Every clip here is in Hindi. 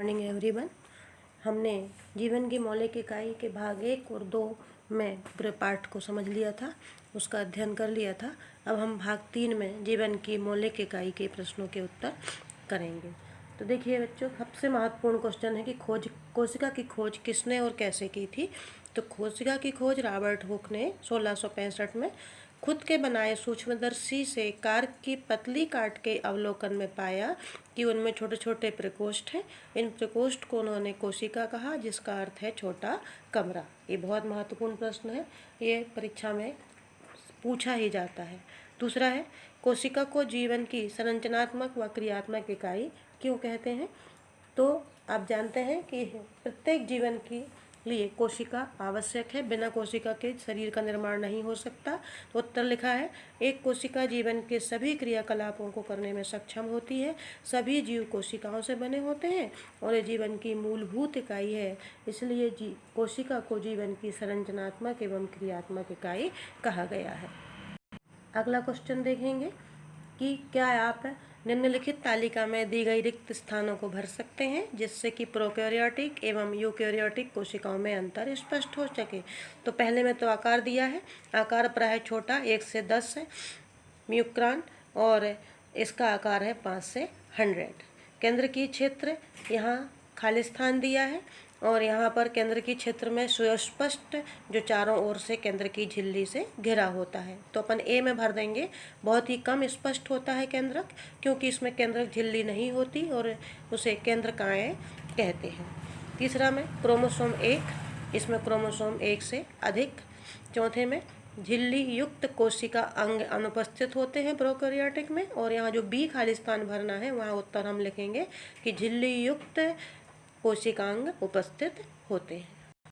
Morning everyone. हमने जीवन की मौलिक इकाई के भाग 1 और 2 में पूरे पाठ को समझ लिया था, उसका अध्ययन कर लिया था। अब हम भाग 3 में जीवन की मौलिक इकाई के प्रश्नों के उत्तर करेंगे। तो देखिए बच्चों, सबसे महत्वपूर्ण क्वेश्चन है कि कोशिका की खोज किसने और कैसे की थी। तो कोशिका की खोज रॉबर्ट हुक ने 1665 में खुद के बनाए सूक्ष्मदर्शी से कार्क की पतली काट के अवलोकन में पाया कि उनमें छोटे छोटे प्रकोष्ठ हैं। इन प्रकोष्ठ को उन्होंने कोशिका कहा, जिसका अर्थ है छोटा कमरा। ये बहुत महत्वपूर्ण प्रश्न है, ये परीक्षा में पूछा ही जाता है। दूसरा है, कोशिका को जीवन की संरचनात्मक व क्रियात्मक इकाई क्यों कहते हैं। तो आप जानते हैं कि प्रत्येक जीवन के लिए कोशिका आवश्यक है, बिना कोशिका के शरीर का निर्माण नहीं हो सकता। तो उत्तर लिखा है, एक कोशिका जीवन के सभी क्रियाकलापों को करने में सक्षम होती है। सभी जीव कोशिकाओं से बने होते हैं और ये जीवन की मूलभूत इकाई है, इसलिए कोशिका को जीवन की संरचनात्मक एवं क्रियात्मक इकाई कहा गया है। अगला क्वेश्चन देखेंगे कि क्या आप निम्नलिखित तालिका में दी गई रिक्त स्थानों को भर सकते हैं, जिससे कि प्रोकैरियोटिक एवं यूकैरियोटिक कोशिकाओं में अंतर स्पष्ट हो सके। तो पहले में तो आकार दिया है, आकार प्राय छोटा 1 से 10 है म्यूक्रॉन, और इसका आकार है 5 से 100। केंद्र की क्षेत्र यहाँ खाली स्थान दिया है और यहाँ पर केंद्र की क्षेत्र में सुस्पष्ट जो चारों ओर से केंद्र की झिल्ली से घिरा होता है। तो अपन ए में भर देंगे। बहुत ही कम स्पष्ट होता है केंद्रक, क्योंकि इसमें केंद्रक झिल्ली नहीं होती और उसे केंद्रकाएँ कहते हैं। तीसरा में क्रोमोसोम 1, इसमें क्रोमोसोम 1 से अधिक। चौथे में झिल्ली युक्त कोशिका अंग अनुपस्थित होते हैं प्रोकैरियोटिक में, और यहाँ जो बी खाली स्थान भरना है वहाँ उत्तर हम लिखेंगे कि झिल्ली युक्त कोशिकांग उपस्थित होते हैं।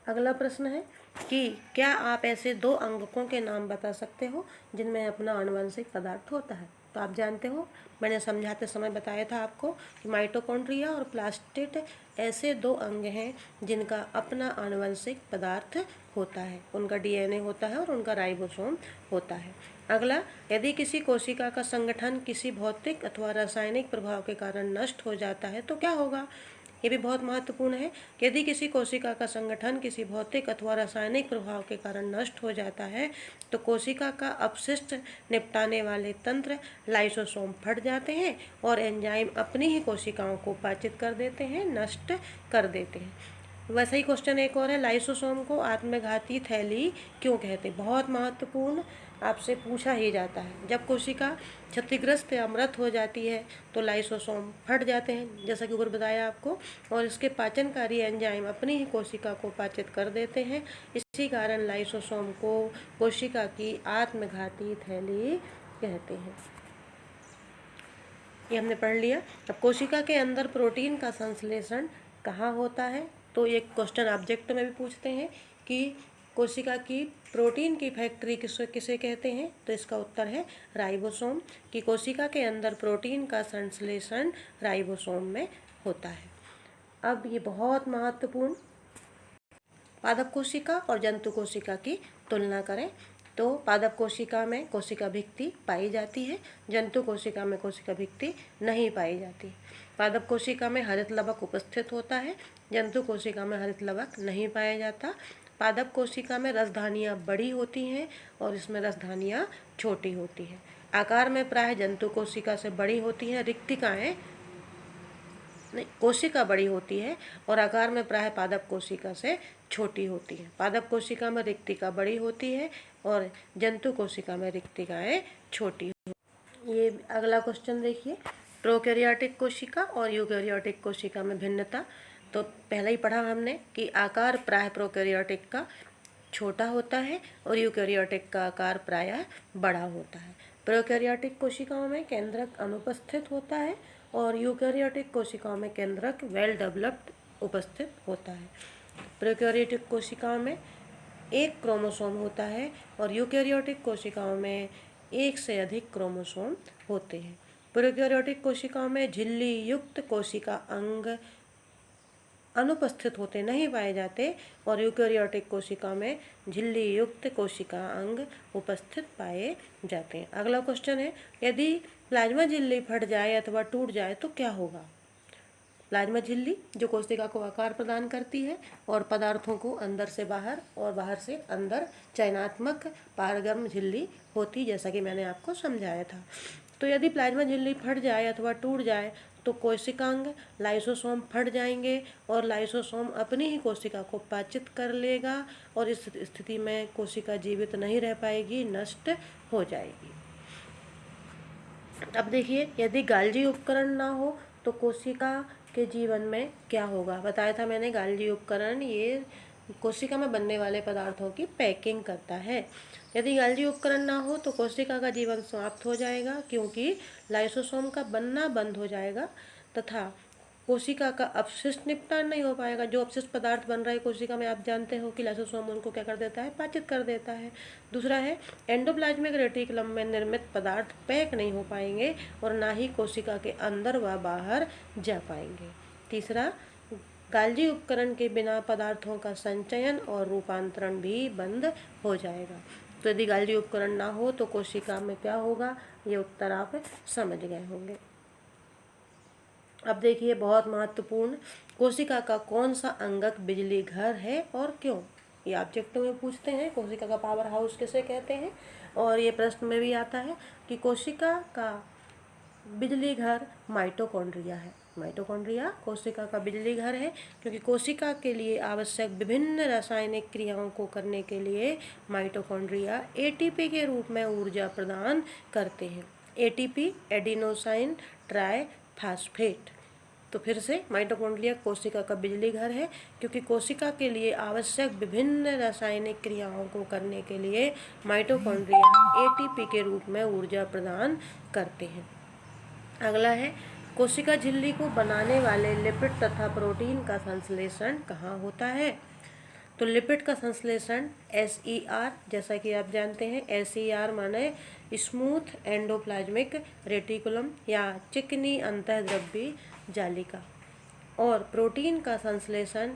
अगला प्रश्न है कि क्या आप ऐसे 2 अंगकों के नाम बता सकते हो जिनमें अपना आनुवंशिक पदार्थ होता है। तो आप जानते हो, मैंने समझाते समय बताया था आपको कि माइटोकॉन्ड्रिया और प्लास्टिड ऐसे 2 अंग हैं जिनका अपना आनुवंशिक पदार्थ होता है, उनका डीएनए होता है और उनका राइबोसोम होता है। अगला, यदि किसी कोशिका का संगठन किसी भौतिक अथवा रासायनिक प्रभाव के कारण नष्ट हो जाता है तो क्या होगा। ये भी बहुत महत्वपूर्ण है। यदि किसी कोशिका का संगठन किसी भौतिक अथवा रासायनिक प्रभाव के कारण नष्ट हो जाता है तो कोशिका का अपशिष्ट निपटाने वाले तंत्र लाइसोसोम फट जाते हैं और एंजाइम अपनी ही कोशिकाओं को पाचित कर देते हैं, नष्ट कर देते हैं। वैसा ही क्वेश्चन एक और है, लाइसोसोम को आत्मघाती थैली क्यों कहते हैं। बहुत महत्वपूर्ण, आपसे पूछा ही जाता है। जब कोशिका क्षतिग्रस्त या मृत हो जाती है तो लाइसोसोम फट जाते हैं, जैसा कि ऊपर बताया आपको, और इसके पाचनकारी एंजाइम अपनी ही कोशिका को पाचित कर देते हैं। इसी कारण लाइसोसोम को कोशिका की आत्मघाती थैली कहते हैं। ये हमने पढ़ लिया। अब कोशिका के अंदर प्रोटीन का संश्लेषण कहाँ होता है। तो एक क्वेश्चन ऑब्जेक्ट में भी पूछते हैं कि कोशिका की प्रोटीन की फैक्ट्री किसे कहते हैं। तो इसका उत्तर है राइबोसोम, कि कोशिका के अंदर प्रोटीन का संश्लेषण राइबोसोम में होता है। अब ये बहुत महत्वपूर्ण, पादप कोशिका और जंतु कोशिका की तुलना करें तो पादप कोशिका में कोशिका भित्ति पाई जाती है, जंतु कोशिका में कोशिका भित्ति नहीं पाई जाती। पादप कोशिका में हरित लवक उपस्थित होता है, जंतु कोशिका में हरित लवक नहीं पाया जाता। पादप कोशिका में रसधानियाँ बड़ी होती हैं और इसमें रसधानियाँ छोटी होती हैं। आकार में प्राय जंतु कोशिका से बड़ी होती हैं, रिक्तिकाएँ नहीं, कोशिका बड़ी होती है और आकार में प्राय पादप कोशिका से छोटी होती है। पादप कोशिका में रिक्तिका बड़ी होती है और जंतु कोशिका में रिक्तिकाएँ छोटी होती। ये अगला क्वेश्चन देखिए, प्रोकैरियोटिक कोशिका और यूकैरियोटिक कोशिका में भिन्नता। तो पहले ही पढ़ा हमने कि आकार प्राय प्रोकैरियोटिक का छोटा होता है और यूकैरियोटिक का आकार प्रायः बड़ा होता है। प्रोकैरियोटिक कोशिकाओं में केंद्रक अनुपस्थित होता है और यूकैरियोटिक कोशिकाओं में केंद्रक वेल डेवलप्ड उपस्थित होता है। प्रोकैरियोटिक कोशिकाओं में एक क्रोमोसोम होता है और यूकैरियोटिक कोशिकाओं में 1 से अधिक क्रोमोसोम होते हैं। प्रोकैरियोटिक कोशिकाओं में झिल्ली युक्त कोशिका अंग अनुपस्थित होते नहीं पाए जाते और यूकैरियोटिक कोशिका में झिल्ली युक्त कोशिका अंग उपस्थित पाए जाते हैं। अगला क्वेश्चन है, यदि प्लाज्मा झिल्ली फट जाए अथवा टूट जाए तो क्या होगा। प्लाज्मा झिल्ली जो कोशिका को आकार प्रदान करती है और पदार्थों को अंदर से बाहर और बाहर से अंदर चयनात्मक पारगम्य झिल्ली होती, जैसा कि मैंने आपको समझाया था। तो यदि प्लाज्मा झिल्ली फट जाए अथवा टूट जाए तो कोशिकांग लाइसोसोम फट जाएंगे और लाइसोसोम अपनी ही कोशिका को पाचित कर लेगा और इस स्थिति में कोशिका जीवित नहीं रह पाएगी, नष्ट हो जाएगी। अब देखिए, यदि गाल्जी उपकरण ना हो तो कोशिका के जीवन में क्या होगा। बताया था मैंने, गाल्जी उपकरण ये कोशिका में बनने वाले पदार्थों की पैकिंग करता है। यदि गाल्जी उपकरण ना हो तो कोशिका का जीवन समाप्त हो जाएगा, क्योंकि लाइसोसोम का बनना बंद हो जाएगा तथा कोशिका का अपशिष्ट निपटान नहीं हो पाएगा। जो अपशिष्ट पदार्थ बन रहा है कोशिका में, आप जानते हो कि लाइसोसोम उनको क्या कर देता है, पाचित कर देता है। दूसरा है, एंडोप्लाज्मिक रेटिकुलम में निर्मित पदार्थ पैक नहीं हो पाएंगे और ना ही कोशिका के अंदर व बाहर जा पाएंगे। तीसरा, गाल्जी उपकरण के बिना पदार्थों का संचयन और रूपांतरण भी बंद हो जाएगा। तो यदि गाल्जी उपकरण ना हो तो कोशिका में क्या होगा, ये उत्तर आप समझ गए होंगे। अब देखिए, बहुत महत्वपूर्ण, कोशिका का कौन सा अंगक बिजली घर है और क्यों। ये ऑब्जेक्टिव में पूछते हैं, कोशिका का पावर हाउस किसे कहते हैं, और ये प्रश्न में भी आता है कि कोशिका का बिजली घर माइटोकॉन्ड्रिया है। माइटोकॉन्ड्रिया कोशिका का बिजली घर है, क्योंकि कोशिका के लिए आवश्यक विभिन्न रासायनिक क्रियाओं को करने के लिए माइटोकॉन्ड्रिया एटीपी के रूप में ऊर्जा प्रदान करते हैं। ATP adenosine triphosphate. तो फिर से, माइटोकॉन्ड्रिया कोशिका का बिजली घर है, क्योंकि कोशिका के लिए आवश्यक विभिन्न रासायनिक क्रियाओं को करने के लिए माइटोकॉन्ड्रिया एटीपी के रूप में ऊर्जा प्रदान करते हैं। अगला है, कोशिका झिल्ली को बनाने वाले लिपिड तथा प्रोटीन का संश्लेषण कहाँ होता है। तो लिपिड का संश्लेषण SER, जैसा कि आप जानते हैं, SER माने स्मूथ एंडोप्लाज्मिक रेटिकुलम या चिकनी अंतःद्रव्यी जालिका, और प्रोटीन का संश्लेषण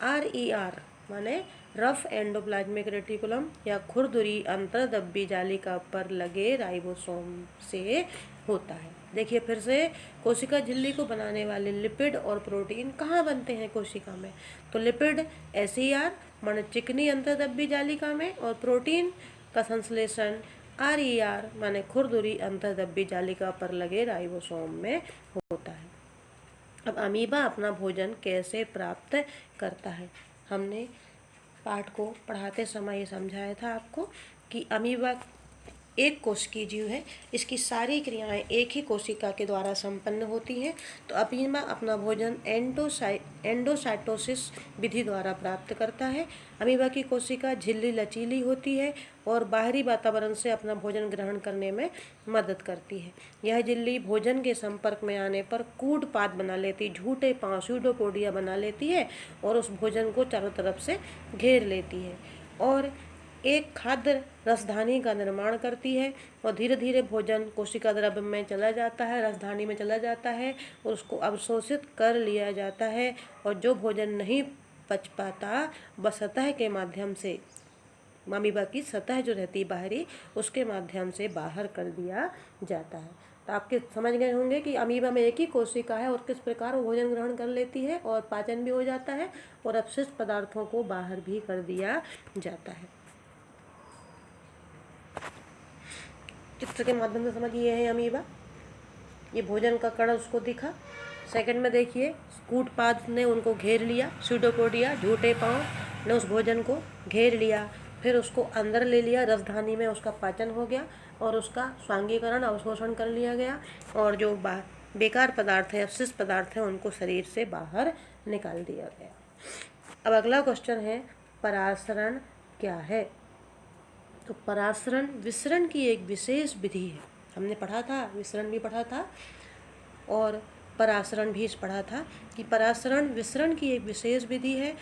RER माने रफ एंडोप्लाज्मिक रेटिकुलम या खुरदुरी अंतर्द्रव्यी जालिका पर लगे राइबोसोम से होता है। देखिए फिर से, कोशिका झिल्ली को बनाने वाले लिपिड और प्रोटीन कहाँ बनते हैं कोशिका में। तो लिपिड SER माने चिकनी अंतर्द्रव्यी जालिका में, और प्रोटीन का संश्लेषण RER माने खुरदुरी अंतर्द्रव्यी जालिका पर लगे राइबोसोम में होता है। अब अमीबा अपना भोजन कैसे प्राप्त करता है। हमने पाठ को पढ़ाते समय ये समझाया था आपको कि अमीबा एक कोशिकीय जीव है, इसकी सारी क्रियाएं एक ही कोशिका के द्वारा संपन्न होती हैं। तो अमीबा अपना भोजन एंडोसाइटोसिस विधि द्वारा प्राप्त करता है। अमीबा की कोशिका झिल्ली लचीली होती है और बाहरी वातावरण से अपना भोजन ग्रहण करने में मदद करती है। यह झिल्ली भोजन के संपर्क में आने पर कूड पाद बना लेती, झूठे पांव स्यूडोपोडिया बना लेती है और उस भोजन को चारों तरफ से घेर लेती है और एक खाद्य रसधानी का निर्माण करती है, और धीरे धीरे भोजन कोशिका द्रव्य में चला जाता है, रसधानी में चला जाता है और उसको अवशोषित कर लिया जाता है, और जो भोजन नहीं पच पाता वह सतह के माध्यम से, अमीबा की सतह जो रहती है बाहरी, उसके माध्यम से बाहर कर दिया जाता है। तो आपके समझ गए होंगे कि अमीबा में एक ही कोशिका है और किस प्रकार वो भोजन ग्रहण कर लेती है और पाचन भी हो जाता है और अपशिष्ट पदार्थों को बाहर भी कर दिया जाता है। चित्र के माध्यम से समझिए, ये है अमीबा, ये भोजन का कण उसको दिखा। सेकंड में देखिए, कूटपाद ने उनको घेर लिया, स्यूडोपोडिया झूठे पांव ने उस भोजन को घेर लिया, फिर उसको अंदर ले लिया, रसधानी में उसका पाचन हो गया और उसका स्वांगीकरण अवशोषण कर लिया गया, और जो बेकार पदार्थ है, अपशिष्ट पदार्थ है, उनको शरीर से बाहर निकाल दिया गया। अब अगला क्वेश्चन है, परासरण क्या है। तो परासरण विसरण की एक विशेष विधि है। हमने पढ़ा था, विसरण भी पढ़ा था और परासरण भी पढ़ा था कि परासरण विसरण की एक विशेष विधि है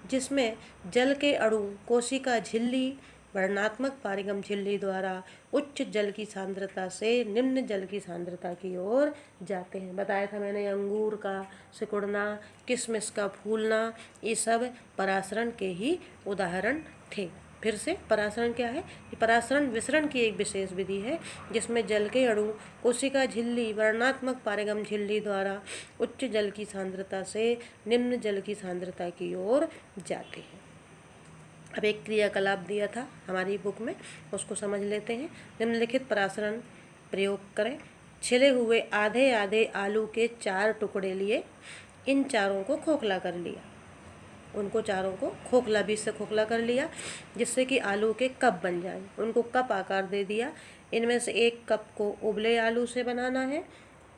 जिसमें जल के अणु कोशिका झिल्ली वर्णात्मक पारगम झिल्ली द्वारा उच्च जल की सांद्रता से निम्न जल की सांद्रता की ओर जाते हैं। बताया था मैंने, अंगूर का सिकुड़ना, किशमिश का फूलना, ये सब परासरण के ही उदाहरण थे। फिर से परासरण क्या है? परासरण विसरण की एक विशेष विधि है जिसमें जल के अणु कोशिका झिल्ली वर्णात्मक पारगम झिल्ली द्वारा उच्च जल की सांद्रता से निम्न जल की सांद्रता की ओर जाते हैं। अब एक क्रियाकलाप दिया था हमारी बुक में, उसको समझ लेते हैं। निम्नलिखित परासरण प्रयोग करें। छिले हुए आधे आधे आलू के 4 टुकड़े लिए, इन चारों को खोखला कर लिया। उनको चारों को खोखला, बीच से खोखला कर लिया जिससे कि आलू के कप बन जाए। उनको कप आकार दे दिया। इनमें से एक कप को उबले आलू से बनाना है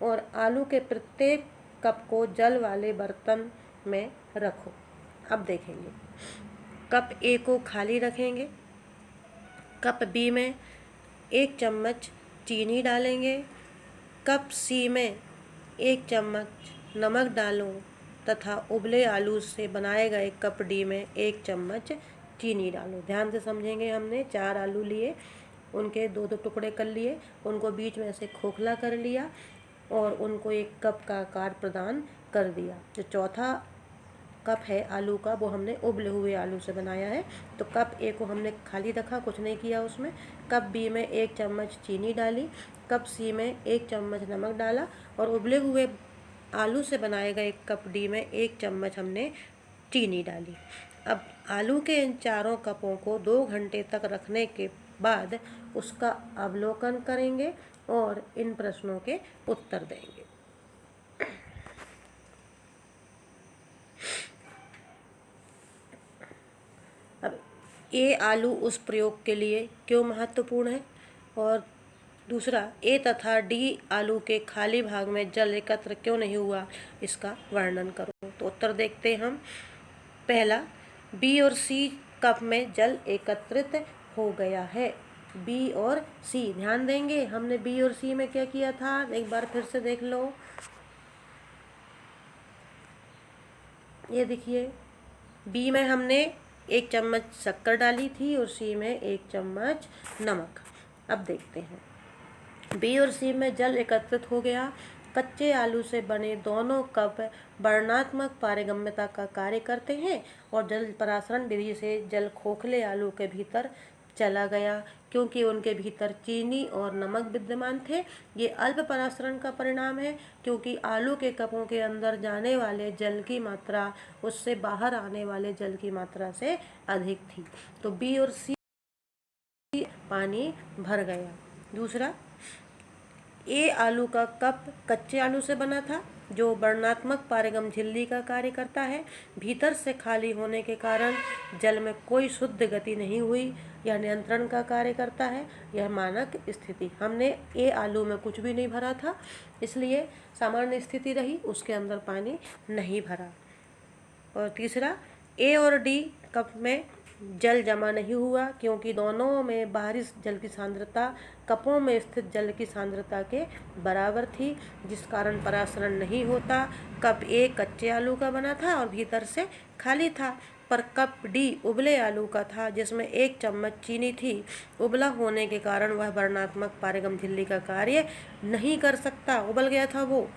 और आलू के प्रत्येक कप को जल वाले बर्तन में रखो। अब देखेंगे, कप ए को खाली रखेंगे। कप बी में 1 चम्मच चीनी डालेंगे। कप सी में 1 चम्मच नमक डालो तथा उबले आलू से बनाए गए कप डी में 1 चम्मच चीनी डालो। ध्यान से समझेंगे। हमने 4 आलू लिए, उनके 2-2 टुकड़े कर लिए, उनको बीच में से खोखला कर लिया और उनको एक कप का आकार प्रदान कर दिया। जो चौथा कप है आलू का, वो हमने उबले हुए आलू से बनाया है। तो कप ए को हमने खाली रखा, कुछ नहीं किया उसमें। कप बी में 1 चम्मच चीनी डाली। कप सी में 1 चम्मच नमक डाला और उबले हुए आलू से बनाए गए कप डी में 1 चम्मच हमने चीनी डाली। अब आलू के इन चारों कपों को 2 घंटे तक रखने के बाद उसका अवलोकन करेंगे और इन प्रश्नों के उत्तर देंगे। अब ए आलू उस प्रयोग के लिए क्यों महत्वपूर्ण है और दूसरा ए तथा डी आलू के खाली भाग में जल एकत्र क्यों नहीं हुआ, इसका वर्णन करो। तो उत्तर देखते हैं हम। पहला, बी और सी कप में जल एकत्रित हो गया है। बी और सी, ध्यान देंगे हमने बी और सी में क्या किया था, एक बार फिर से देख लो। ये देखिए, बी में हमने 1 चम्मच शक्कर डाली थी और सी में 1 चम्मच नमक। अब देखते हैं, बी और सी में जल एकत्रित हो गया। कच्चे आलू से बने दोनों कप वर्णात्मक पारगम्यता का कार्य करते हैं और जल परासरण विधि से जल खोखले आलू के भीतर चला गया क्योंकि उनके भीतर चीनी और नमक विद्यमान थे। ये अल्प परासरण का परिणाम है क्योंकि आलू के कपों के अंदर जाने वाले जल की मात्रा उससे बाहर आने वाले जल की मात्रा से अधिक थी। तो बी और सी पानी भर गया। दूसरा, ए आलू का कप कच्चे आलू से बना था जो वर्णात्मक पारगम झिल्ली का कार्य करता है। भीतर से खाली होने के कारण जल में कोई शुद्ध गति नहीं हुई। यह नियंत्रण का कार्य करता है। यह मानक स्थिति, हमने ए आलू में कुछ भी नहीं भरा था इसलिए सामान्य स्थिति रही, उसके अंदर पानी नहीं भरा। और तीसरा, ए और डी कप में जल जमा नहीं हुआ क्योंकि दोनों में बाहरी जल की सांद्रता कपों में स्थित जल की सांद्रता के बराबर थी जिस कारण परासरण नहीं होता। कप ए कच्चे आलू का बना था और भीतर से खाली था, पर कप डी उबले आलू का था जिसमें 1 चम्मच चीनी थी। उबला होने के कारण वह वर्णात्मक पारगम झिल्ली का कार्य नहीं कर सकता, उबल गया था वो,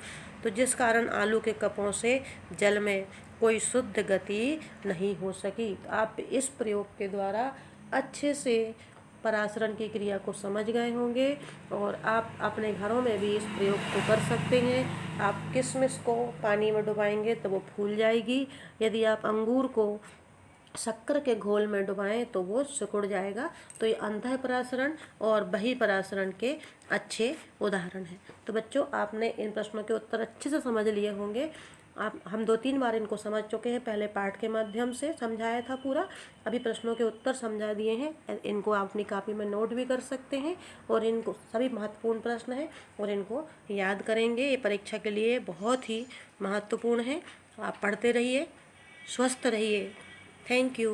तो जिस कारण आलू के कपों से जल में कोई शुद्ध गति नहीं हो सकी। आप इस प्रयोग के द्वारा अच्छे से परासरण की क्रिया को समझ गए होंगे और आप अपने घरों में भी इस प्रयोग को कर सकते हैं। आप किशमिश को पानी में डुबाएंगे तो वो फूल जाएगी। यदि आप अंगूर को शक्कर के घोल में डुबाएं तो वो सिकुड़ जाएगा। तो ये अंतः परासरण और बहिः परासरण के अच्छे उदाहरण हैं। तो बच्चों, आपने इन प्रश्नों के उत्तर अच्छे से समझ लिए होंगे। हम 2-3 बार इनको समझ चुके हैं, पहले पाठ के माध्यम से समझाया था पूरा, अभी प्रश्नों के उत्तर समझा दिए हैं। इनको आप अपनी कापी में नोट भी कर सकते हैं और इनको सभी महत्वपूर्ण प्रश्न हैं और इनको याद करेंगे। ये परीक्षा के लिए बहुत ही महत्वपूर्ण है। आप पढ़ते रहिए, स्वस्थ रहिए। Thank you.